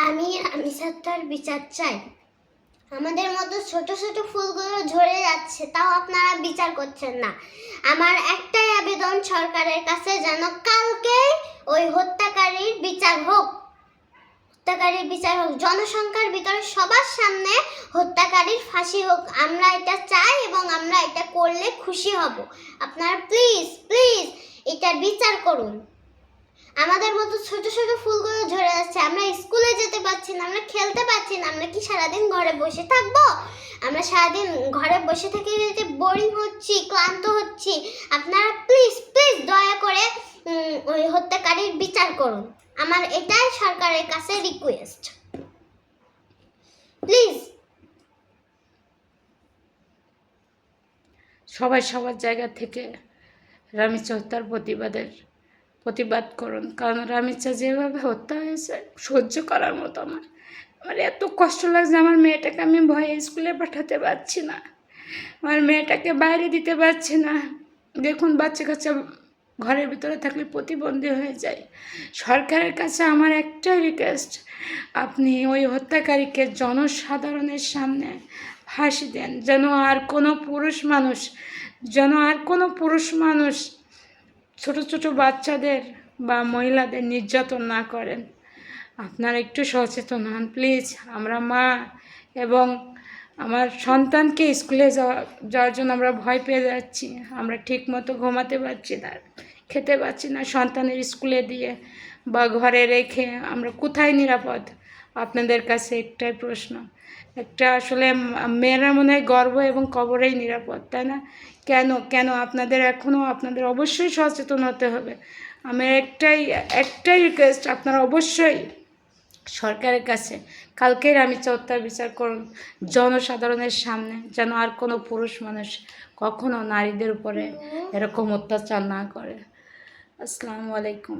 আমি সত্যার বিচার চাই। আমাদের মতো ছোট ছোট ফুলগুলো ঝরে যাচ্ছে, তাও আপনারা বিচার করছেন না। আমার একটাই আবেদন সরকারের কাছে, যেন কালকে ওই হত্যাকারীর বিচার হোক। জনসংখ্যার ভিতরে সবার সামনে হত্যাকারীর ফাঁসি হোক। আমরা এটা চাই এবং আমরা এটা করলে খুশি হব। আপনারা প্লিজ প্লিজ এটার বিচার করুন। আমাদের মতো ছোট ছোট ফুলগুলো ঝরে যাচ্ছে, আমরা স্কুলে যেতে পারছি না, আমরা খেলতে পারছি না। আমরা কি সারাদিন ঘরে বসে থাকবো? আমরা সারাদিন ঘরে বসে থেকে যে বোরিং হচ্ছি, ক্লান্ত হচ্ছি। আপনারা প্লিজ প্লিজ দয়া করে ওই হত্যাকারীর বিচার করুন। আমার এটাই সরকারের কাছে রিকোয়েস্ট, প্লিজ। সবাই সবার জায়গা থেকে রামিচা হত্যার প্রতিবাদ করুন, কারণ রামিচা যেভাবে হত্যা হয়েছে সহ্য করার মতো আমার এত কষ্ট লাগছে। আমার মেয়েটাকে আমি ভয়ে স্কুলে পাঠাতে পারছি না, আমার মেয়েটাকে বাইরে দিতে পারছি না। দেখুন, বাচ্চা কাচ্চা ঘরের ভিতরে থাকলে প্রতিবন্ধী হয়ে যায়। সরকারের কাছে আমার একটাই রিকোয়েস্ট, আপনি ওই হত্যাকারীকে জনসাধারণের সামনে ফাঁসি দেন, যেন আর কোনো পুরুষ মানুষ ছোট ছোট বাচ্চাদের বা মহিলাদের নির্যাতন না করেন। আপনারা একটু সচেতন হন প্লিজ। আমরা মা এবং আমার সন্তানকে স্কুলে যাওয়ার জন্য আমরা ভয় পেয়ে যাচ্ছি। আমরা ঠিক মতো ঘুমাতে পারছি না, খেতে পারছি না। সন্তানের স্কুলে দিয়ে বা ঘরে রেখে আমরা কোথায় নিরাপদ? আপনাদের কাছে একটাই প্রশ্ন। আসলে মেয়েরা মনে হয় গর্ভ এবং কবরেই নিরাপদ, তাই না? কেন আপনাদের অবশ্যই সচেতন হতে হবে। আমার একটাই রিকোয়েস্ট, আপনারা অবশ্যই সরকারের কাছে কালকের রামিচা হত্যার বিচার করুন জনসাধারণের সামনে, যেন আর কোনো পুরুষ মানুষ কখনো নারীদের উপরে এরকম অত্যাচার না করে। আসসালামু আলাইকুম।